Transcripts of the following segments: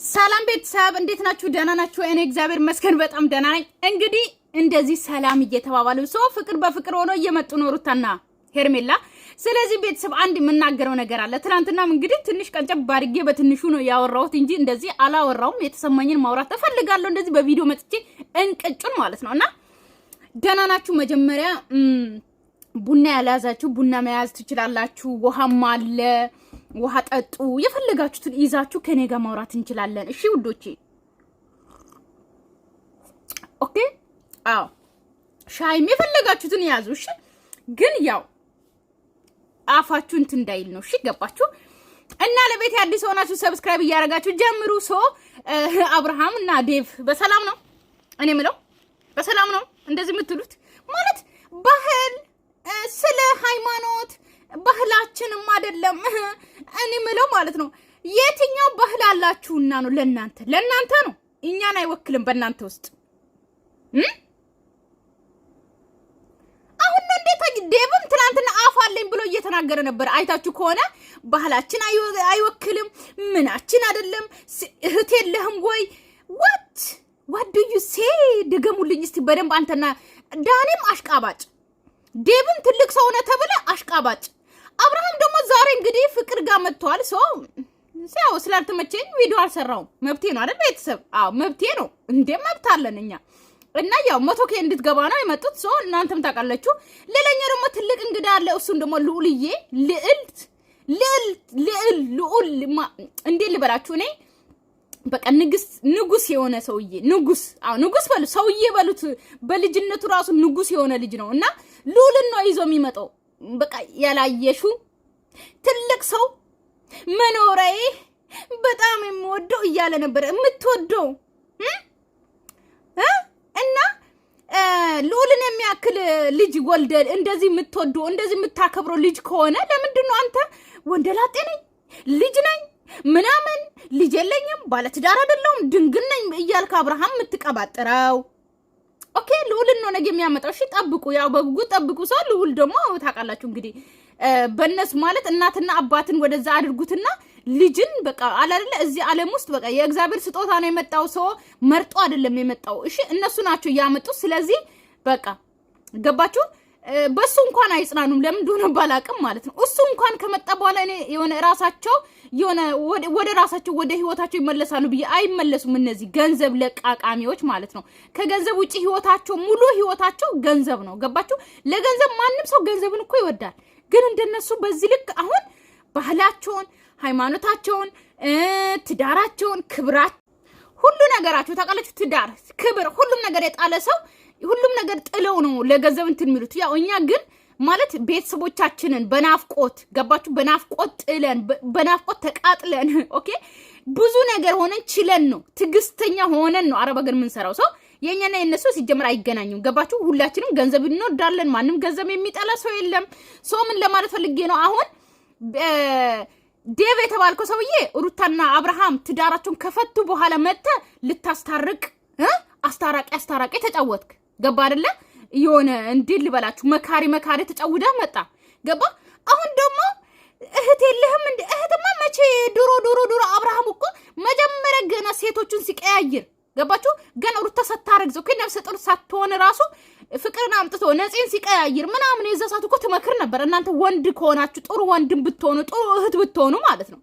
ሰላም ቤተሰብ እንዴት ናችሁ? ደህና ናችሁ? እኔ እግዚአብሔር ይመስገን በጣም ደህና ነኝ። እንግዲህ እንደዚህ ሰላም እየተባባሉ ሰው ፍቅር በፍቅር ሆኖ እየመጡ ነው ሩታና ሄርሜላ። ስለዚህ ቤተሰብ አንድ የምናገረው ነገር አለ። ትናንትናም እንግዲህ ትንሽ ቀንጨብ ባድርጌ በትንሹ ነው ያወራሁት እንጂ እንደዚህ አላወራውም። የተሰማኝን ማውራት ተፈልጋለሁ እንደዚህ በቪዲዮ መጥቼ እንቅጩን ማለት ነውና ደህና ናችሁ? መጀመሪያ ቡና ያላዛችሁ ቡና መያዝ ትችላላችሁ። ውሃም አለ፣ ውሃ ጠጡ። የፈለጋችሁትን ይዛችሁ ከኔ ጋር ማውራት እንችላለን። እሺ ውዶቼ፣ ኦኬ? አዎ ሻይም የፈለጋችሁትን ያዙ። እሺ፣ ግን ያው አፋችሁ እንትን እንዳይል ነው። እሺ፣ ገባችሁ? እና ለቤት አዲስ ሆናችሁ ሰብስክራይብ እያደረጋችሁ ጀምሩ። አብርሃም እና ዴቭ በሰላም ነው? እኔ ምለው በሰላም ነው እንደዚህ የምትሉት ማለት ባህል ስለ ሃይማኖት ባህላችንም አይደለም። እኔ ምለው ማለት ነው የትኛው ባህል አላችሁና ነው? ለናንተ ነው፣ እኛን አይወክልም። በእናንተ ውስጥ አሁን ነው እንዴት ዴቭም ትናንትና አፍ አለኝ ብሎ እየተናገረ ነበር። አይታችሁ ከሆነ ባህላችን አይወክልም፣ ምናችን አይደለም። እህት የለህም ወይ? what do you say? ደገሙልኝ እስቲ በደንብ። አንተና ዳኒም አሽቃባጭ፣ ዴቭም ትልቅ ሰው ነው ተብለ አሽቃባጭ። አብርሃም ደግሞ ዛሬ እንግዲህ ፍቅር ጋር መጥቷል። ሰው ስላልተመቸኝ ቪዲዮ አልሰራውም። መብቴ ነው አይደል ቤተሰብ? አዎ መብቴ ነው። እንደ መብት አለን እኛ። እና ያው 100K እንድትገባ ነው የመጡት። እናንተም ታውቃላችሁ። ሌላኛው ደግሞ ትልቅ እንግዳ አለ። እሱን ደግሞ ልዑልዬ ልዑል እንዴ ልበላችሁ እኔ በቃ ንጉስ የሆነ ሰውዬ ንጉስ በሉ ሰውዬ በሉት። በልጅነቱ ራሱ ንጉስ የሆነ ልጅ ነው እና ልዑልን ነው ይዞ የሚመጣው። በቃ ያላየሹ ትልቅ ሰው መኖሪያዬ በጣም የምወደው እያለ ነበር። የምትወደው እና ልዑልን የሚያክል ልጅ ወልደ እንደዚህ የምትወደው እንደዚህ የምታከብረው ልጅ ከሆነ ለምንድን ነው አንተ ወንደላጤ ነኝ ልጅ ነኝ ምናምን ልጅ የለኝም ባለትዳር አይደለሁም ድንግል ነኝ እያልክ አብርሃም የምትቀባጥረው? ኦኬ ልዑልን ነው ነገ የሚያመጣው። እሺ ጠብቁ፣ ያው በጉጉት ጠብቁ። ልዑል ደግሞ ታውቃላችሁ እንግዲህ በእነሱ ማለት እናትና አባትን ወደዛ አድርጉትና ልጅን በቃ አላለ እዚህ ዓለም ውስጥ በቃ የእግዚአብሔር ስጦታ ነው የመጣው። ሰው መርጦ አይደለም የመጣው። እሺ እነሱ ናቸው ያመጡት። ስለዚህ በቃ ገባችሁ? በሱ እንኳን አይጽናኑም። ለምን እንደሆነ ባላቅም ማለት ነው። እሱ እንኳን ከመጣ በኋላ እኔ የሆነ ራሳቸው የሆነ ወደ ራሳቸው ወደ ህይወታቸው ይመለሳሉ ብዬ አይመለሱም። እነዚህ ገንዘብ ለቃቃሚዎች ማለት ነው። ከገንዘብ ውጪ ህይወታቸው ሙሉ ህይወታቸው ገንዘብ ነው። ገባችሁ? ለገንዘብ ማንም ሰው ገንዘብን እኮ ይወዳል። ግን እንደነሱ በዚህ ልክ አሁን ባህላቸውን፣ ሃይማኖታቸውን፣ ትዳራቸውን፣ ክብራቸው ሁሉ ነገራቸው ታውቃላችሁ። ትዳር፣ ክብር፣ ሁሉም ነገር የጣለ ሰው ሁሉም ነገር ጥለው ነው ለገንዘብ እንትን የሚሉት። ያው እኛ ግን ማለት ቤተሰቦቻችንን በናፍቆት ገባችሁ? በናፍቆት ጥለን በናፍቆት ተቃጥለን ኦኬ ብዙ ነገር ሆነን ችለን ነው ትግስተኛ ሆነን ነው አረብ ሀገር የምንሰራው። የኛና የነሱ ሲጀምር አይገናኙም። ገባችሁ? ሁላችንም ገንዘብ እንወዳለን። ማንም ገንዘብ የሚጠላ ሰው የለም። ምን ለማለት ፈልጌ ነው አሁን ዴቭ የተባልከው ሰውዬ ሩታና አብርሃም ትዳራቸውን ከፈቱ በኋላ መጥተ ልታስታርቅ አስታራቂ ተጫወትክ። ገባ አይደለ? የሆነ እንዴት ልበላችሁ መካሪ ተጫውዳ መጣ። ገባ? አሁን ደግሞ እህት የለህም እንዴ? እህትማ መቼ ድሮ አብርሃም እኮ መጀመሪያ ገና ሴቶቹን ሲቀያይር ገባችሁ? ገና ሩታ ሳታረግዝ እኮ ነፍሰ ጡር ሳትሆን ራሱ ፍቅርን አምጥቶ ነፂን ሲቀያይር ምናምን የዛ ሰዓት እኮ ትመክር ነበር። እናንተ ወንድ ከሆናችሁ ጥሩ ወንድም ብትሆኑ ጥሩ እህት ብትሆኑ ማለት ነው።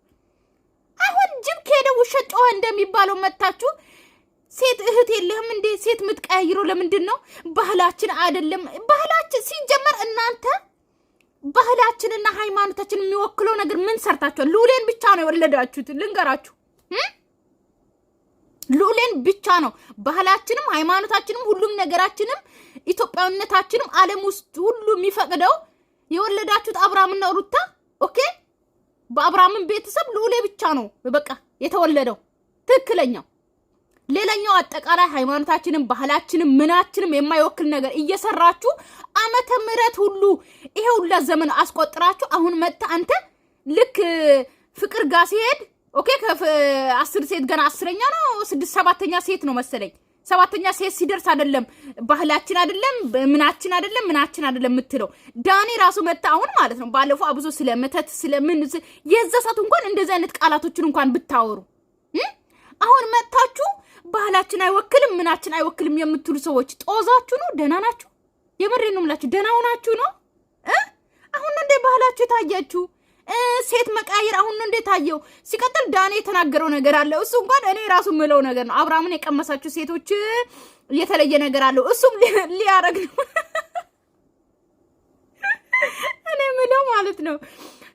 አሁን ጅብ ከሄደ ውሻ ጮኸ እንደሚባለው መታችሁ ሴት እህት የለህም እንዴ? ሴት የምትቀያይረው ለምንድን ነው? ባህላችን አይደለም። ባህላችን ሲጀመር እናንተ ባህላችንና ሃይማኖታችን የሚወክለው ነገር ምን ሰርታችኋል? ልዑልን ብቻ ነው የወለዳችሁት። ልንገራችሁ ልዑልን ብቻ ነው። ባህላችንም ሃይማኖታችንም ሁሉም ነገራችንም ኢትዮጵያዊነታችንም ዓለም ውስጥ ሁሉ የሚፈቅደው የወለዳችሁት አብርሃምና ሩታ። ኦኬ በአብርሃምን ቤተሰብ ልዑሌ ብቻ ነው በቃ የተወለደው ትክክለኛው። ሌላኛው አጠቃላይ ሃይማኖታችንም ባህላችንም ምናችንም የማይወክል ነገር እየሰራችሁ ዓመተ ምህረት ሁሉ ይሄ ሁሉ ዘመን አስቆጥራችሁ አሁን መጣ አንተ ልክ ፍቅር ጋር ሲሄድ ኦኬ 10 ሴት ገና 10ኛ ነው 7ኛ ሴት ነው መሰለኝ 7ኛ ሴት ሲደርስ አይደለም ባህላችን አይደለም ምናችን አይደለም የምትለው ዳኒ ራሱ መጣ አሁን ማለት ነው። ባለፈው አብዞ ስለመተት ስለምን የዘሳት እንኳን እንደዚህ አይነት ቃላቶችን እንኳን ብታወሩ አሁን መጣችሁ ባህላችን አይወክልም ምናችን አይወክልም የምትሉ ሰዎች ጦዛችሁ ነው? ደህና ናችሁ? የምሬን ነው የምላችሁ። ደህና ሆናችሁ ነው? አሁን እንደ ባህላችሁ ታያችሁ። ሴት መቃየር አሁን እንደ ታየው። ሲቀጥል ዳኔ የተናገረው ነገር አለ። እሱ እንኳን እኔ ራሱ ምለው ነገር ነው። አብርሃምን የቀመሳችሁ ሴቶች የተለየ ነገር አለው። እሱም ሊያረግ ነው። እኔ ምለው ማለት ነው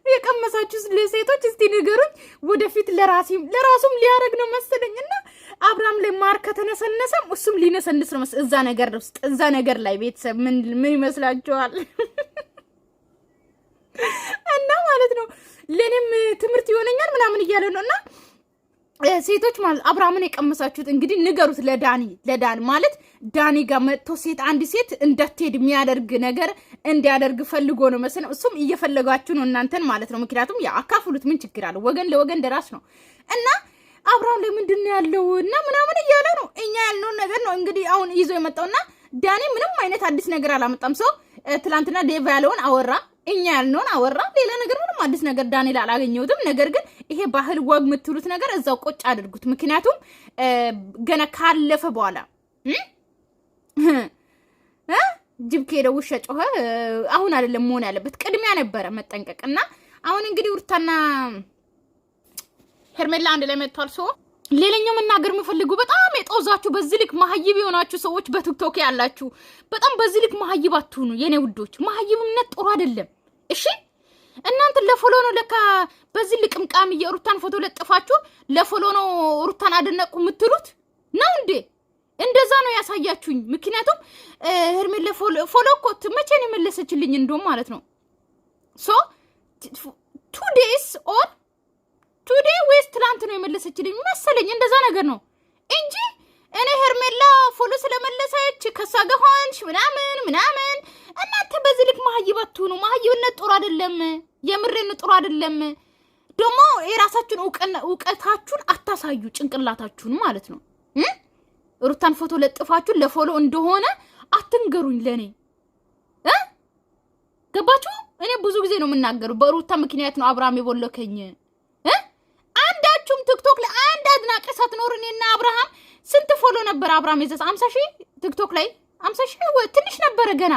የቀመሳችሁ ሴቶች እስቲ ንገሩኝ። ወደፊት ለራሱም ሊያረግ ነው መሰለኝና አብርሃም ላይ ማር ከተነሰነሰም እሱም ሊነሰንስ ነው እዛ ነገር ላይ ቤተሰብ ምን ይመስላችኋል? እና ማለት ነው ለኔም ትምህርት ይሆነኛል ምናምን እያለ ነውና ሴቶች ማለት አብርሃምን የቀመሳችሁት እንግዲህ ንገሩት ለዳኒ ማለት ዳኒ ጋር መጥቶ አንድ ሴት እንዳትሄድ የሚያደርግ ነገር እንዲያደርግ ፈልጎ ነው መሰለኝ። እሱም እየፈለጋችሁ ነው እናንተን ማለት ነው። ምክንያቱም ያ አካፍሉት ምን ችግር አለው? ወገን ለወገን ደራሽ ነው እና አብርሃም ላይ ምንድነው ያለው እና ምናምን እያለ ነው። እኛ ያልነውን ነገር ነው እንግዲህ አሁን ይዞ የመጣውና ዳኒ ምንም አይነት አዲስ ነገር አላመጣም። ሰው ትላንትና ዴቭ ያለውን አወራ፣ እኛ ያልነውን አወራ። ሌላ ነገር ምንም አዲስ ነገር ዳንኤል አላገኘሁትም። ነገር ግን ይሄ ባህል ወግ የምትሉት ነገር እዛው ቆጭ አድርጉት። ምክንያቱም ገና ካለፈ በኋላ ጅብ ከሄደ ውሻ ጮኸ አሁን አይደለም መሆን ያለበት፣ ቅድሚያ ነበረ መጠንቀቅ። እና አሁን እንግዲህ ሩታና ሄርሜላ አንድ ላይ መጥቷል። ሰው ሌላኛው መናገር የምፈልገው በጣም የጦዛችሁ በዚህ ልክ መሀይብ የሆናችሁ ሰዎች በቲክቶክ ያላችሁ በጣም በዚህ ልክ መሀይብ አትሁኑ የኔ ውዶች። መሀይብነት ጥሩ አይደለም። እሺ እናንተ ለፎሎ ነው ለካ በዚህ ልክ ምቃም የሩታን ፎቶ ለጥፋችሁ ለፎሎ ነው ሩታን አደነቁ የምትሉት ነው እንዴ? እንደዛ ነው ያሳያችሁኝ። ምክንያቱም ሄርሜላ ፎሎ እኮ መቼ ነው የመለሰችልኝ እንደውም ማለት ነው ሶ 2 days or ቱዴይ ወይስ ትላንት ነው የመለሰችልኝ መሰለኝ። እንደዛ ነገር ነው እንጂ እኔ ሄርሜላ ፎሎ ስለመለሰች ከሳ ጋር ሆንሽ ምናምን እናንተ በዚህ ልክ መሀይብ አትሁኑ። መሀይብነት ጥሩ አይደለም። የምሬን ጥሩ አይደለም። ደግሞ የራሳችሁን እውቀታችሁን አታሳዩ፣ ጭንቅላታችሁን ማለት ነው። ሩታን ፎቶ ለጥፋችሁ ለፎሎ እንደሆነ አትንገሩኝ ለኔ ገባችሁ? እኔ ብዙ ጊዜ ነው የምናገረው በሩታ ምክንያት ነው አብርሃም የቦለከኝ። አንዳችሁም ቲክቶክ ላይ አንድ አድናቂ ሳትኖር እኔና አብርሃም ስንት ፎሎ ነበር አብርሃም የዘሰ 50,000 ቲክቶክ ላይ 50,000 ትንሽ ነበረ ገና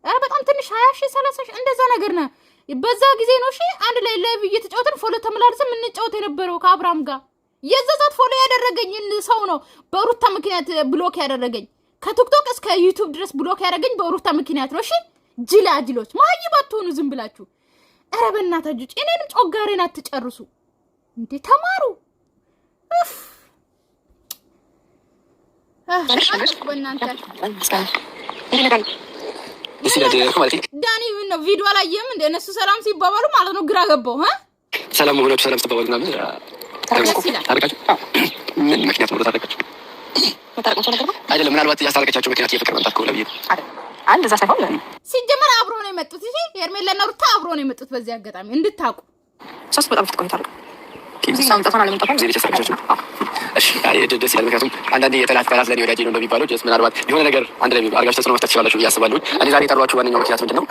በጣም ትንሽ 20,000 30,000 እንደዛ ነገር ነው። በዛ ጊዜ ነው እሺ አንድ ላይ ላይቭ እየተጫወተን ፎሎ ተመላልሰን የምንጫወት የነበረው ከአብርሃም ጋር። የዘዛት ፎሎ ያደረገኝ ሰው ነው በሩታ ምክንያት ብሎክ ያደረገኝ። ከቲክቶክ እስከ ዩቲዩብ ድረስ ብሎክ ያደረገኝ በሩታ ምክንያት ነው። እሺ ጅላጅሎች መሀይብ አትሆኑ ዝም ብላችሁ። ኧረ በእናታችሁ እኔንም ጮጋሬን አትጨርሱ እንዴ ተማሩ። ዳኒ ምን ነው ቪዲዮ አላየህም እንደ እነሱ ሰላም ሲባባሉ ማለት ነው ግራ ገባው። ሰላም ሆናችሁ ሰላም ሲባባሉ ምናምን ምን ምክንያት ነው ታረቃችሁ? አይደለም ምናልባት ያስታረቀቻቸው ምክንያት የፍቅር መምጣት ከሆነ ብዬ አንድ እዛ ሳይሆን ሲጀመር አብሮ ነው የመጡት። እሺ ሄርሜላና ሩታ አብሮ ነው የመጡት። በዚህ አጋጣሚ እንድታውቁ ሶስት በጣም ፍቅር እሺ ደስ ይላል። ምክንያቱም አንዳንዴ የጠላት ጠላት ለኔ ወዳጄ ነው እንደሚባለው ጀስት ምናልባት የሆነ ነገር አንድ ላይ አድርጋችሁ ተጽዕኖ መፍጠር ትችላላችሁ ብዬ አስባለሁ። እኔ ዛሬ የጠሯችሁ ዋነኛው ምክንያት ምንድነው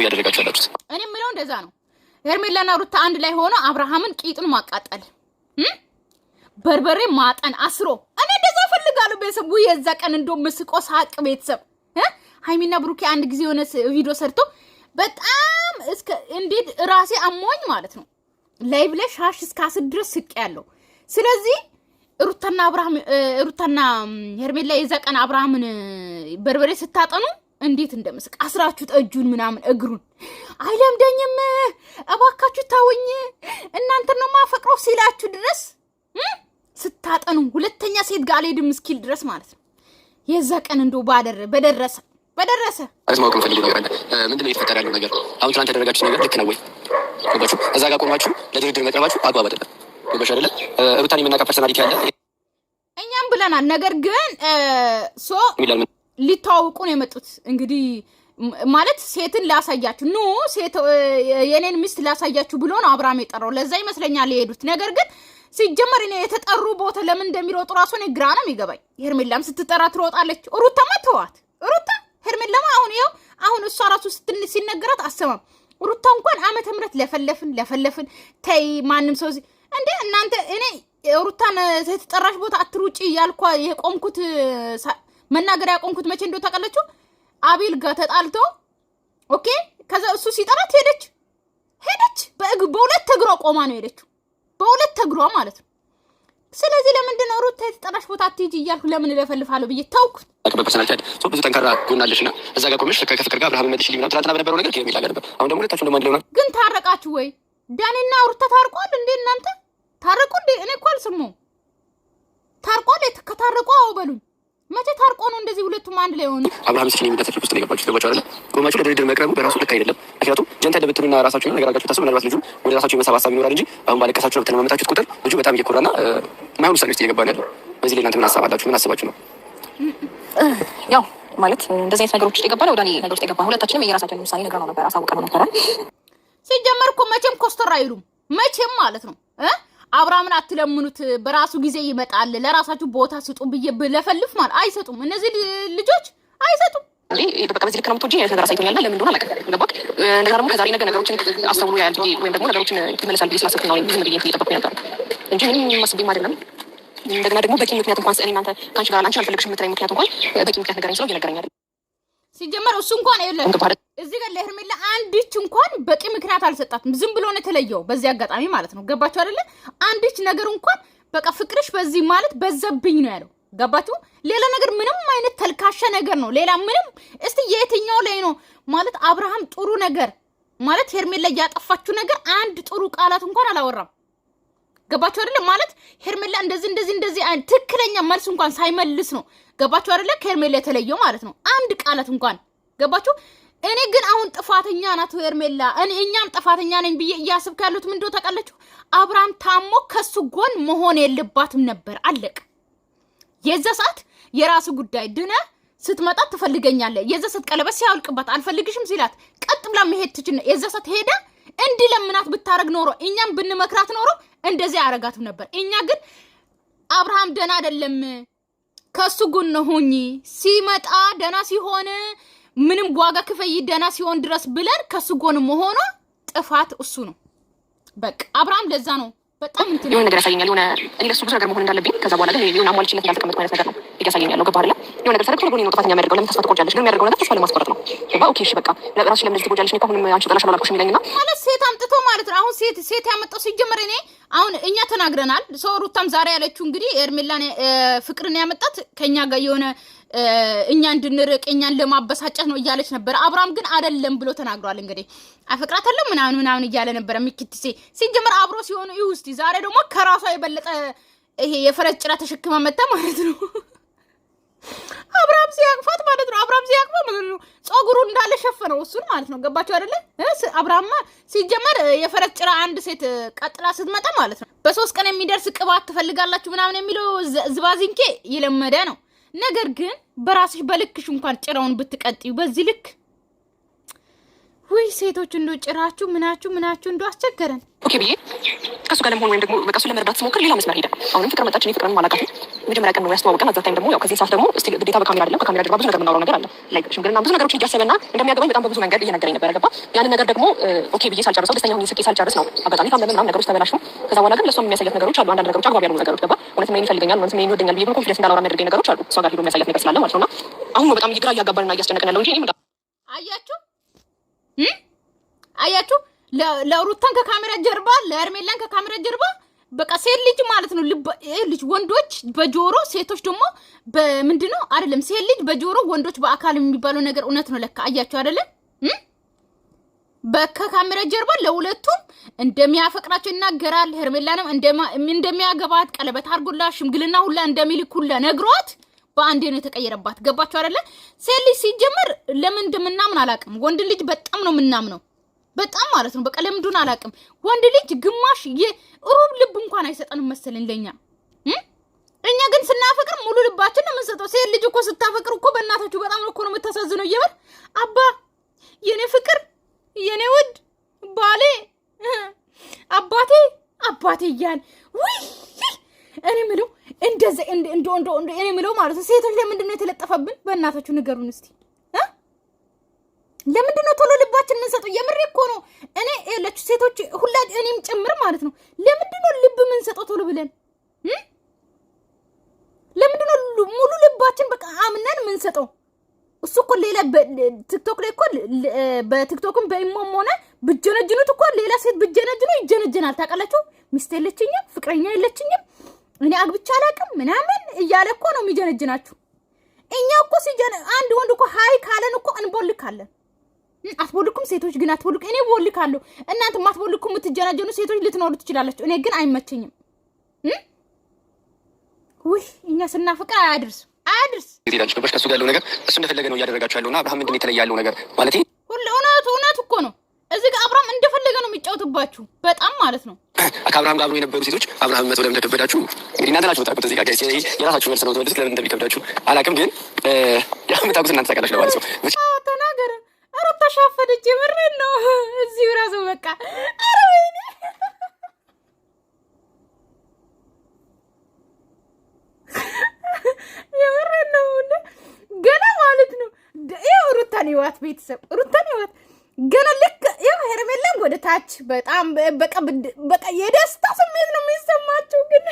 እያደረጋችሁ ያላችሁት? እኔ የምለው እንደዛ ነው። ሄርሜላና ሩታ አንድ ላይ ሆኖ አብርሃምን ቂጡን ማቃጠል፣ በርበሬ ማጠን አስሮ እኔ እንደዛ ፈልጋለሁ። ቤተሰብ የዛ ቀን እንደው ምስቆ ሳቅ ቤተሰብ ሃይሚና ብሩኬ አንድ ጊዜ የሆነ ቪዲዮ ሰርቶ በጣም እስከ እንዴት ራሴ አሞኝ ማለት ነው ላይቭ ላይ ሻሽ እስከ 10 ድረስ ስቅ ያለው። ስለዚህ ሩታና ሄርሜላ የዛ ቀን አብርሃምን በርበሬ ስታጠኑ እንዴት እንደምስቅ አስራችሁት እጁን ምናምን እግሩን አይለምደኝም እባካችሁ ታውኝ እናንተ ነው ማፈቅረው ሲላችሁ ድረስ ስታጠኑ ሁለተኛ ሴት ጋር አልሄድም እስኪል ድረስ ማለት ነው። የዛ ቀን እንደው በደረሰ አስማው ከፈልግ ነው ያለ ምንድነው የተፈጠረ ያለው ነገር? አሁን ትናንት ያደረጋችሁ ነገር ልክ ነው ወይ? ገባችሁ? እዛ ጋር ቆማችሁ ለድርድር መቅረባችሁ አግባብ አይደለም። ገባሽ አይደለ? ሩታን የምናውቃት ፐርሰናሊቲ ያለ እኛም ብለናል። ነገር ግን ሊተዋውቁ ነው የመጡት። እንግዲህ ማለት ሴትን ላሳያችሁ ሴት የኔን ሚስት ላሳያችሁ ብሎ ነው አብርሃም የጠራው። ለዛ ይመስለኛል የሄዱት። ነገር ግን ሲጀመር እኔ የተጠሩ ቦታ ለምን እንደሚሮጡ ራሱ እኔ ግራ ነው የሚገባኝ። ሄርሜላም ስትጠራ ትሮጣለች። ሩታማ ተዋት። ሩታ ሄርሜላማ አሁን እሷ ራሱ ሲነገራት አሰማም። ሩታ እንኳን ዓመተ ምህረት ለፈለፍን ተይ ማንም ሰው እንዴ እናንተ እኔ ሩታን የተጠራሽ ቦታ አትሩጪ ያልኳ የቆምኩት መናገር ያቆምኩት መቼ እንደው ታቀለችው አቤል ጋር ተጣልቶ ኦኬ ከዛ እሱ ሲጠራት ሄደች በሁለት እግሯ ቆማ ነው ሄደችው በሁለት እግሯ ማለት ነው ስለዚህ ለምንድን ነው ሩታ የተጠራሽ ቦታ አትሂጂ እያልኩ ለምን ለፈልፋለሁ ብዬ ታውኩት በፐርሰናል ብዙ ጠንካራ ጎናለሽና እዛ ጋር ቆመሽ ከፍቅር ጋር አብርሃም መልሽ ሊምና ትላንትና በነበረው ነገር ከሚል ነበር አሁን ደግሞ ሁለታችሁ እንደማንድ ነው ግን ታረቃችሁ ወይ ዳኒና ሩታ ታርቋል እንዴ እናንተ ታረቁ እንዴ እኔ እኮ አልሰማሁም ታርቋል ከታረቁ አውበሉኝ መቼ ታርቆ ነው እንደዚህ ሁለቱም አንድ ላይ ሆኑ አብርሃም እስኪ የሚደተች ውስጥ ነው የገባችሁ ተባቻው አይደል ቆማችሁ ለድርድር መቅረቡ በራሱ ልክ አይደለም ምክንያቱም ጀንታ ለብትሩና ራሳችሁ ነገር አጋችሁ ታስቡ ምናልባት ልጁ ወደ ራሳችሁ የመሰባሰብ ይኖራል እንጂ አሁን ባለቀሳችሁ ነው ተለማመጣችሁት ቁጥር ልጁ በጣም እየኮራና ማይሆን ውሳኔ ውስጥ እየገባ ነው ያለው በዚህ ላይ እናንተ ምን አሳባላችሁ ምን አስባችሁ ነው ያው ማለት እንደዚህ አይነት ነገሮች ውስጥ የገባነው ዳኒ ነገር ውስጥ የገባ ሁለታችንም የራሳችንን ውሳኔ ነገር ነው ነበር አሳውቀን ነበር ሲጀመር እኮ መቼም ኮስተር አይሉም መቼም ማለት ነው አብርሃምን አትለምኑት በራሱ ጊዜ ይመጣል ለራሳችሁ ቦታ ስጡ ብዬ ለፈልፍ ማለት አይሰጡም እነዚህ ልጆች አይሰጡም እንዴ በቃ በዚህ ልክ ነው የምትወጂኝ ነገር አሳይቶኛል ለምን እንደሆነ አላውቅም ገባክ እንደዛ ደግሞ ከዛሬ ነገ ነገሮችን አስተውሎ ያያል ወይም ደግሞ ነገሮችን ይመለሳል ብዬ ስላሰብኩኝ ነው ዝም ብዬ እየጠበቅኩኝ ነበር እንጂ ምንም ማስቤም አይደለም እንደገና ደግሞ በቂ ምክንያት እንኳን እኔ እናንተ ካንቺ ጋር አንቺ አልፈልግሽም የምትለኝ ምክንያት እንኳን በቂ ምክንያት ነገረኝ ስለው እየነገረኝ አይደል ሲጀመር እሱ እንኳን የለም እዚህ ጋር ለሄርሜላ አንዲች እንኳን በቂ ምክንያት አልሰጣትም ዝም ብሎ ነው የተለየው በዚህ አጋጣሚ ማለት ነው ገባችሁ አይደለ አንዲች ነገር እንኳን በቃ ፍቅርሽ በዚህ ማለት በዘብኝ ነው ያለው ገባችሁ ሌላ ነገር ምንም አይነት ተልካሸ ነገር ነው ሌላ ምንም እስቲ የትኛው ላይ ነው ማለት አብርሃም ጥሩ ነገር ማለት ሄርሜላ ያጠፋችሁ ነገር አንድ ጥሩ ቃላት እንኳን አላወራም ገባችሁ አይደለ ማለት ሄርሜላ እንደዚህ ትክክለኛ መልስ እንኳን ሳይመልስ ነው ገባችሁ አይደለ ከሄርሜላ የተለየው ማለት ነው አንድ ቃላት እንኳን ገባችሁ እኔ ግን አሁን ጥፋተኛ ናት ሄርሜላ እኛም ጥፋተኛ ነኝ ብዬ እያስብክ ያሉት ምን እንደው ታውቃላችሁ አብርሃም ታሞ ከሱ ጎን መሆን የለባትም ነበር አለቀ የዛ ሰዓት የራሱ ጉዳይ ድነ ስትመጣ ትፈልገኛለህ የዛ ሰዓት ቀለበት ሲያውልቅባት አልፈልግሽም ሲላት ቀጥ ብላ መሄድ ትችል የዛ ሰዓት ሄዳ እንዲለምናት ብታረግ ኖሮ እኛም ብንመክራት ኖሮ እንደዚህ አረጋትም ነበር እኛ ግን አብርሃም ደና አይደለም ከሱ ጎን ሆኚ ሲመጣ ደና ሲሆን ምንም ዋጋ ክፈይ ደና ሲሆን ድረስ ብለን ከሱ ጎን መሆኑ ጥፋት እሱ ነው በቃ አብርሃም ለዛ ነው በጣም እንትን የሆነ ነገር ያሳየኛል የሆነ እኔ ለሱ ብዙ ነገር መሆን እንዳለብኝ ከዛ በኋላ ግን የሆነ አሟልችለት እንዳልተቀመጥኩ አይነት ነገር ነው እያሳየኛል ገባ አይደለ የሆነ ነገር ሰርክ ጎን ነው ጥፋተኛ የሚያደርገው ለምን ተስፋ ትቆርጫለሽ ግን የሚያደርገው ነገር ተስፋ ለማስቆረጥ ነው ገባ ኦኬ እሺ በቃ ለራስሽ ለምን ትጎጃለሽ ነው አሁንም አንቺ ጠላሽ አላልኩሽ የሚለኝና ማለት ሴት አምጥቶ ማለት ነው አሁን ሴት ያመጣው ሲጀመር እኔ አሁን እኛ ተናግረናል ሰው ሩታም ዛሬ ያለችው እንግዲህ ኤርሜላን ፍቅርን ያመጣት ከኛ ጋር የሆነ እኛ እንድንርቅ እኛን ለማበሳጨት ነው እያለች ነበር አብርሃም ግን አይደለም ብሎ ተናግሯል እንግዲህ አፈቅራታለሁ ምናምን እያለ ነበር ሚክትሴ ሲጀመር አብሮ ሲሆኑ ይውስቲ ዛሬ ደግሞ ከራሷ የበለጠ ይሄ የፈረጭራ ተሸክማ መጣ ማለት ነው አብርሃም ሲያቅፋት ማለት ነው አብርሃም ሲያቅፋ ማለት ነው ጾጉሩ እንዳለ ሸፈነው እሱን ማለት ነው ገባችሁ አይደለ አብርሃም ሲጀመር የፈረጭራ አንድ ሴት ቀጥላ ስትመጣ ማለት ነው በ3 ቀን የሚደርስ ቅባት ትፈልጋላችሁ ምናምን የሚለው ዝባዚንኬ ይለመደ ነው ነገር ግን በራስሽ በልክሽ እንኳን ጭራውን ብትቀጥዩ በዚህ ልክ ወይ ሴቶች እንዶ ጭራችሁ ምናችሁ እንዶ አስቸገረን ኦኬ ብዬ ከሱ ጋር ለመሆን ወይም ደግሞ በቃ እሱ ለመርዳት ስሞክር ሌላ መስመር ሄደ አሁንም ፍቅር መጣች እኔ ፍቅርን ማላውቃት መጀመሪያ ቀን ነው ያስተዋወቀን አዛታይም ደግሞ ያው ከዚህ ሰዓት ደግሞ እስቲ ግዴታ በካሜራ አይደለም ከካሜራ ጀርባ ብዙ ነገር የምናወራው ነገር አለ ላይክ ሽምግልና ብዙ ነገሮች እያሰበና እንደሚያገባኝ በጣም በብዙ መንገድ እየነገረኝ ነበር ገባ ያንን ነገር ደግሞ ኦኬ ብዬ ሳልጨርሰው ደስተኛ ሆኜ ስቄ ሳልጨርስ ነው አጋጣሚ ታመመ ምናምን ነገሮች ተበላሹ ከዛ በኋላ ግን ለሷም የሚያሳያት ነገሮች አሉ አንዳንድ ነገሮች አግባብ ያሉ ነገሮች ገባ እውነት ምን ይፈልገኛል እውነት ምን ይወደኛል ብዬ ኮንፊደንስ እንዳላወራ የሚያደርገኝ ነገሮች አሉ እሷ ጋር ሄዶ የሚያሳያት ነገር ስላለ ማለት ነውና አሁን በጣም ይግራ እያጋባንና እያስጨነቀን ያለው እንጂ እኔ አያችሁ ለሩታን ከካሜራ ጀርባ ለሄርሜላን ከካሜራ ጀርባ በቃ ሴት ልጅ ማለት ነው ልጅ ወንዶች በጆሮ ሴቶች ደግሞ በምንድነው አይደለም ሴት ልጅ በጆሮ ወንዶች በአካል የሚባለው ነገር እውነት ነው ለካ አያችሁ አይደለም በካሜራ ጀርባ ለሁለቱም እንደሚያፈቅራቸው ይናገራል ሄርሜላንም እንደሚያገባት ቀለበት አርጉላ ሽምግልና ሁላ እንደሚልኩላ ነግሯት በአንዴ ነው የተቀየረባት ገባችሁ አይደለ ሴት ልጅ ሲጀመር ለምን እንደምናምን አላውቅም ወንድ ልጅ በጣም ነው ምናምነው በጣም ማለት ነው በቃ ለምንድን አላውቅም ወንድ ልጅ ግማሽ የሩብ ልብ እንኳን አይሰጠንም መሰለኝ ለኛ እኛ ግን ስናፈቅር ሙሉ ልባችን ነው የምንሰጠው ሴት ልጅ እኮ ስታፈቅር እኮ በእናታችሁ በጣም ነው እኮ ነው የምታሳዝነው ይበል አባ የኔ ፍቅር የኔ ውድ ባሌ አባቴ እያል ወይ እኔ ምለው እንደዚህ እኔ ምለው ማለት ነው ሴቶች ለምንድን ነው የተለጠፈብን በእናታችሁ ንገሩን እስቲ ለምንድን ነው ቶሎ ልባችን የምንሰጠው የምሬ እኮ ነው እኔ ለች ሴቶች ሁላ እኔም ጭምር ማለት ነው ለምንድን ነው ልብ የምንሰጠው ቶሎ ብለን ለምንድን ነው ሙሉ ልባችን በቃ አምነን ምን ሰጠው? እሱ እኮ ሌላ ቲክቶክ ላይ እኮ በቲክቶክም በኢሞም ሆነ ብጀነጅኑት እኮ ሌላ ሴት ብጀነጅኑ ይጀነጀናል። ታውቃላችሁ? ሚስት የለችኝም፣ ፍቅረኛ የለችኝም፣ እኔ አግብቻ አላውቅም ምናምን እያለ እኮ ነው የሚጀነጅናችሁ። እኛ እኮ አንድ ወንድ እኮ ሀይ ካለን እኮ እንቦልካለን። አትቦልኩም? ሴቶች ግን አትቦልኩ። እኔ ቦልካለሁ። እናንተ ማትቦልኩ የምትጀናጀኑ ሴቶች ልትኖሩ ትችላላችሁ። እኔ ግን አይመቸኝም። ውይ እኛ ስናፍቅር አያድርስ ይላል ነው ከሱ ጋር ያለው ነገር እሱ እንደፈለገ ነው እያደረጋችሁ ያለውና አብርሃም ምንድን ነው የተለየ ያለው ነገር ማለት ሁሉ እውነት እኮ ነው። እዚህ ጋር አብርሃም እንደፈለገ ነው የሚጫወትባችሁ በጣም ማለት ነው። ከአብርሃም ጋር አብሮ የነበሩ ሴቶች አብርሃም መተው ለምን እንደከበዳችሁ እንግዲህ እናንተ ናችሁ የምታውቁት። እዚህ ጋር የራሳችሁ መልስ ነው ተወልዱት ለምን እንደሚከብዳችሁ አላውቅም፣ ግን ያው የምታውቁት እናንተ ታውቃላችሁ ለማለት ነው። ተናገረ። ኧረ ተሻፈደች። የምሬን ነው። እዚሁ ራሱ በቃ ኧረ ወይኔ የምሬን ነው ገና ማለት ነው። ይኸው ሩታን ይዋት ቤተሰብ ሩታን ይዋት ገና ልክ ይኸው ሄርሜላን ወደ ታች በጣም በቃ የደስታ ስሜት ነው የሚሰማቸው። ግን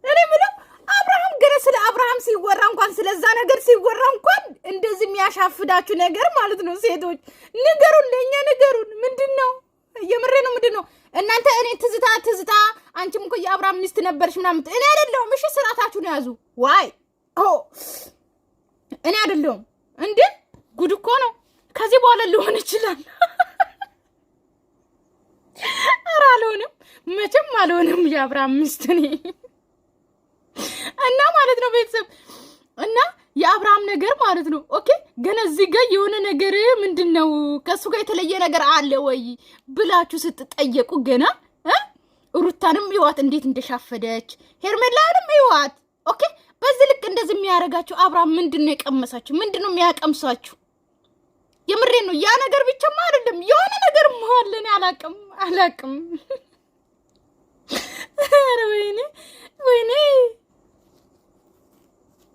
እኔ ምንም አብርሃም ገና ስለ አብርሃም ሲወራ እንኳን ስለዛ ነገር ሲወራ እንኳን እንደዚህ የሚያሻፍዳችሁ ነገር ማለት ነው። ሴቶች ንገሩን፣ ለእኛ ንገሩን። ምንድን ነው? የምሬ ነው። ምንድን ነው እናንተ? እኔ ትዝታ አንቺም እኮ የአብርሃም ሚስት ነበርሽ ምናምን። እኔ አይደለሁም። እሺ ስርዓታችሁን ያዙ። ዋይ እኔ አይደለሁም እንዴ? ጉድ እኮ ነው። ከዚህ በኋላ ሊሆን ይችላል። ኧረ አልሆንም፣ መቼም አልሆንም የአብርሃም ሚስት እኔ እና ማለት ነው ቤተሰብ እና የአብርሃም ነገር ማለት ነው። ኦኬ ገና እዚህ ጋር የሆነ ነገር ምንድን ነው ከሱ ጋር የተለየ ነገር አለ ወይ ብላችሁ ስትጠየቁ ገና ሩታንም ይዋት እንዴት እንደሻፈደች፣ ሄርሜላንም ይዋት። ኦኬ በዚህ ልክ እንደዚህ የሚያደርጋችሁ አብርሃም ምንድን ነው የቀመሳችሁ? ምንድን ነው የሚያቀምሳችሁ? የምሬ ነው። ያ ነገር ብቻማ አይደለም የሆነ ነገር መሆን አላቅም። ኧረ ወይኔ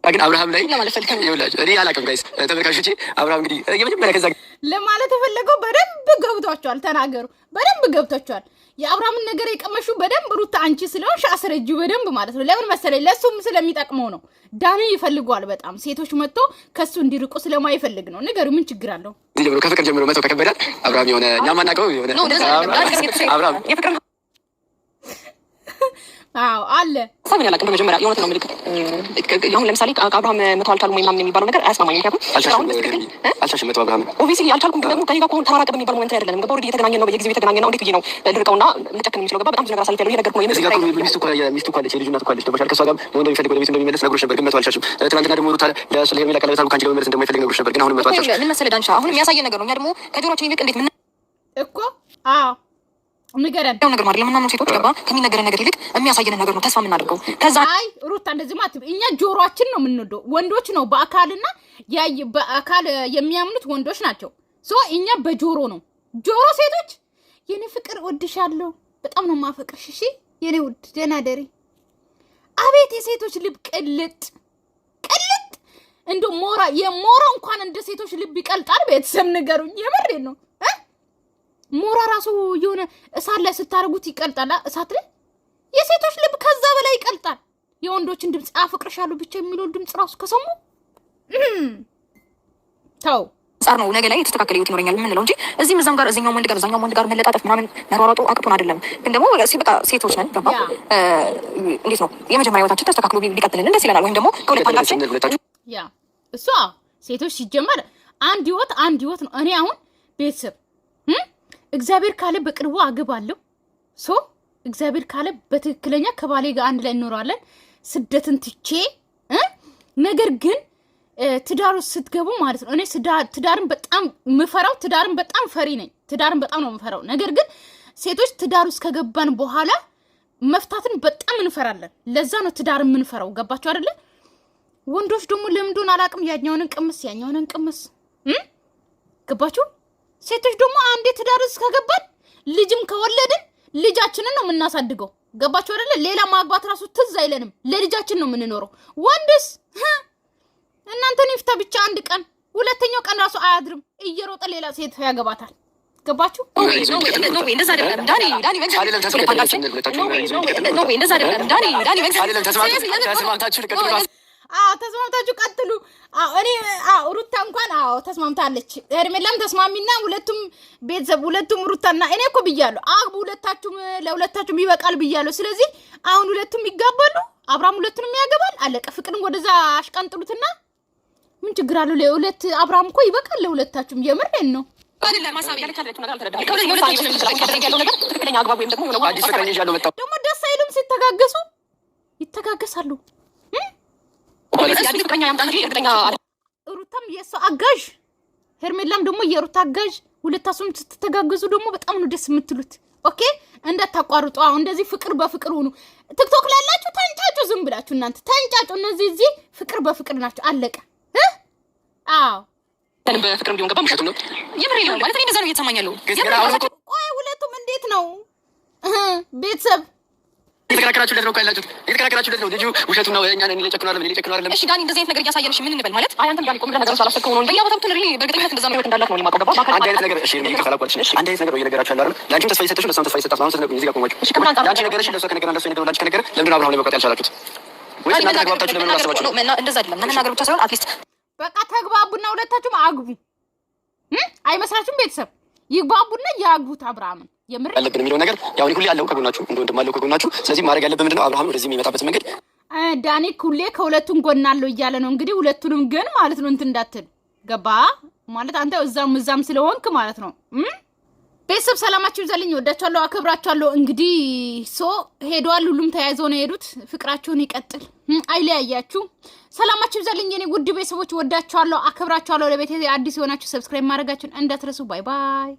ግን አብርሃም ላይ ይኸውላችሁ እኔ አላውቅም ጋይስ ተመልካቾቼ። አብርሃም እንግዲህ የመጀመሪያ ከዛ ለማለት የፈለገው በደንብ ገብቷቸዋል። ተናገሩ፣ በደንብ ገብቷቸዋል። የአብርሃምን ነገር የቀመሹ በደንብ ሩታ አንቺ ስለሆንሽ አስረጂው በደንብ ማለት ነው። ለምን መሰለኝ? ለሱም ስለሚጠቅመው ነው። ዳኒ ይፈልጓል በጣም ሴቶች መጥቶ ከሱ እንዲርቁ ስለማይፈልግ ነው። ነገሩ ምን ችግር አለው? እዚህ ጀምሮ ከፍቅር ጀምሮ መተው ከከበዳል አብርሃም የሆነ እኛ ማናውቀው የሆነ አብርሃም አዎ አለ ሳምን ያላቀም በመጀመሪያ የሆነ ነው ምልክት። አሁን ለምሳሌ ከአብርሃም መተው አልቻልኩም ወይ ምናምን የሚባለው ነገር አያስማማኝም። ምክንያቱም አልቻልኩም መተው አብርሃም ኦብቪስሊ አልቻልኩም። ደግሞ ከኔ ጋር ከሆነ ተራራቀ በሚባል ሞመንት አይደለም። በቦርድ እየተገናኘን ነው፣ በየጊዜው እየተገናኘን ነው። እንዴት ብዬ ነው ልርቀውና ልጨክን የሚችለው? ገባ በጣም ብዙ ነገር አሳልፌያለሁ። ይሄ ነገር ነው የምስጋና ሚስቱ እኮ አለች፣ የልጁ እናት እኮ አለች። ደባሻል ከሷ ጋር ወንድ የሚፈልግ ወደ ቤት እንደሚመለስ ነግሮሽ ነበር፣ ግን መተው አልቻልሽም። ትናንትና ደግሞ ሩታ ለሱ ለሄርሜላ ቀለበት አድርጎ ከአንቺ ጋር መመለስ እንደማይፈልግ ነግሮሽ ነበር፣ ግን አሁን መተው አልቻልሽም። ምን መሰለህ ዳንሻ፣ አሁን የሚያሳየን ነገር ነው። እኛ ደግሞ ከጆሮችን ይልቅ እንዴት ምን እኮ አዎ ንገረን ያው ነገር ማለት ለምናምን ሴቶች ገባ ከሚነገረን ነገር ይልቅ የሚያሳየን ነገር ነው ተስፋ የምናደርገው። ከዛ አይ ሩታ እንደዚህ ማለት እኛ ጆሮአችን ነው የምንወደው። ወንዶች ነው በአካልና በአካል የሚያምኑት ወንዶች ናቸው። ሶ እኛ በጆሮ ነው። ጆሮ ሴቶች የኔ ፍቅር ወድሻለሁ፣ በጣም ነው ማፈቅርሽ፣ እሺ የኔ ውድ ደህና ደሪ። አቤት የሴቶች ልብ ቅልጥ እንዶ ሞራ እንኳን እንደ ሴቶች ልብ ይቀልጣል። ቤተሰብ ንገሩኝ፣ የምሬ ነው። ሞራ ራሱ የሆነ እሳት ላይ ስታረጉት ይቀልጣል። እሳት ላይ የሴቶች ልብ ከዛ በላይ ይቀልጣል። የወንዶችን ድምፅ አፈቅርሻለሁ ብቻ የሚለው ድምፅ ራሱ ከሰሙ ተው ጻር ነው ነገ ላይ የተስተካከለ ህይወት ይኖረኛል የምንለው እንጂ እዚህም እዛም ጋር እዚህኛው ወንድ ጋር መለጣጠፍ ምናምን መሯሯጡ አቅቶን አይደለም። ግን ደግሞ በቃ ሴቶች ነን ገባ እንዴት ነው የመጀመሪያ ህይወታችን ተስተካክሎ ቢቀጥልልን ደስ ይለናል። ወይም ደግሞ ከሁለታችን ያ እሷ ሴቶች ሲጀመር አንድ ህይወት ነው። እኔ አሁን ቤተሰብ እግዚአብሔር ካለ በቅርቡ አገባለሁ። ሶ እግዚአብሔር ካለ በትክክለኛ ከባሌ ጋር አንድ ላይ እንኖራለን ስደትን ትቼ። ነገር ግን ትዳር ውስጥ ስትገቡ ማለት ነው እኔ ትዳርን በጣም ምፈራው፣ ትዳርን በጣም ፈሪ ነኝ። ትዳርን በጣም ነው ምፈራው። ነገር ግን ሴቶች ትዳር ውስጥ ከገባን በኋላ መፍታትን በጣም እንፈራለን። ለዛ ነው ትዳርን የምንፈራው። ገባችሁ አይደለ? ወንዶች ደግሞ ለምንድን አላውቅም ያኛውንን ቅምስ ገባችሁ? ሴቶች ደግሞ አንዴ ትዳር ውስጥ ከገባን ልጅም ከወለድን ልጃችንን ነው የምናሳድገው። ገባችሁ አይደለ? ሌላ ማግባት ራሱ ትዝ አይለንም። ለልጃችን ነው የምንኖረው። ወንድስ እናንተን ይፍታ ብቻ አንድ ቀን፣ ሁለተኛው ቀን ራሱ አያድርም። እየሮጠ ሌላ ሴት ያገባታል። ገባችሁ? ኖ እንደዛ አይደለም ዳኒ ተስማምታችሁ ቀጥሉ። እኔ ሩታ እንኳን ተስማምታለች። ሄርሜላም ተስማሚና ሁለቱም ቤተሰብ ሁለቱም ሩታና እኔ እኮ ብያለሁ፣ አግቡ ሁለታችሁም፣ ለሁለታችሁም ይበቃል ብያለሁ። ስለዚህ አሁን ሁለቱም ይጋባሉ፣ አብርሃም ሁለቱንም ያገባል። አለቀ። ፍቅርን ወደዛ አሽቀንጥሉትና ምን ችግር አለው? ለሁለት አብርሃም እኮ ይበቃል ለሁለታችሁም። የምሬን ነው። ደግሞ ደስ አይሉም ሲተጋገሱ? ይተጋገሳሉ። ሩታም የእሷ አጋዥ ሄርሜላም ደግሞ የሩታ አጋዥ፣ ሁለታችሁም ስትተጋገዙ ደግሞ በጣም ነው ደስ የምትሉት። ኦኬ እንዳታቋርጡ። አሁን እንደዚህ ፍቅር በፍቅር ሁኑ። ቲክቶክ ላይ ያላችሁ ተንጫጩ፣ ዝም ብላችሁ እናንተ ተንጫጩ። እነዚህ እዚህ ፍቅር በፍቅር ናቸው። አለቀ። በፍቅር ቢሆን ገባ ምሽቱ ነው የምሬ ነው ማለት እንደዛ ነው እየተሰማኛለሁ። ቆይ ሁለቱም እንዴት ነው ቤተሰብ የተከራከራችሁለት ነው ካላችሁት የተከራከራችሁለት ነው። ልጁ ውሸቱ ነው። እኛን ሊጨክኑ አይደለም። እሺ ዳኒ እንደዚህ አይነት ነገር እያሳየንሽ ምን እንበል ማለት? አይ አንተም ዳኒ ቆም ብለህ ነገር ሳላሰከው ነው በየቦታው ትልሪ በእርግጠኝነት እንደዛ ነው እንዳላት ነው የማውቀው። ገባ አንድ አይነት ነገር እሺ ነው ካላቋልሽ አንድ አይነት ነገር እየነገራችሁ ያለው አይደል? ላንቺም ተስፋ እየሰጠሽ ለሷም ተስፋ እየሰጣት ነው። ስለዚህ እዚህ ጋር ቆማችሁ እሺ ላንቺ ነገርሽ ለሷ ከነገር ለሷ ነገር ላንቺ ከነገር ለምን አብርሃም ለመቆጣት ያልቻላችሁት? ወይስ እናንተ ተግባብታችሁ ለምን አሰባችሁ ነው? እንደዛ አይደለም መናገር ብቻ ሳይሆን አትሊስት በቃ ተግባቡና ሁለታችሁም አግቡ። አይመስላችሁም? ቤተሰብ ይግባቡና ያግቡት አብርሃምን። የምር ያለብን የሚለው ነገር ያው ሁሌ ያለው ከጎናችሁ እንደወንድም አለው ከጎናችሁ። ስለዚህ ማድረግ ያለብን ምንድነው? አብርሃም ወደዚህ የሚመጣበት መንገድ ዳኒ ሁሌ ከሁለቱም ጎን አለው እያለ ነው እንግዲህ። ሁለቱንም ግን ማለት ነው እንትን እንዳትል ገባ ማለት አንተ እዛም ስለሆንክ ማለት ነው። ቤተሰብ ሰላማችሁ ይዛልኝ፣ ወዳችኋለሁ፣ አከብራችኋለሁ። እንግዲህ ሄዷል፣ ሁሉም ተያይዘው ነው የሄዱት። ፍቅራችሁን ይቀጥል፣ አይለያያችሁ። ሰላማችሁ ይዛልኝ የኔ ውድ ቤተሰቦች፣ ወዳችኋለሁ፣ አከብራችኋለሁ። ለቤቴ አዲስ የሆናችሁ ሰብስክራይብ ማድረጋችሁን እንዳትረሱ። ባይ ባይ።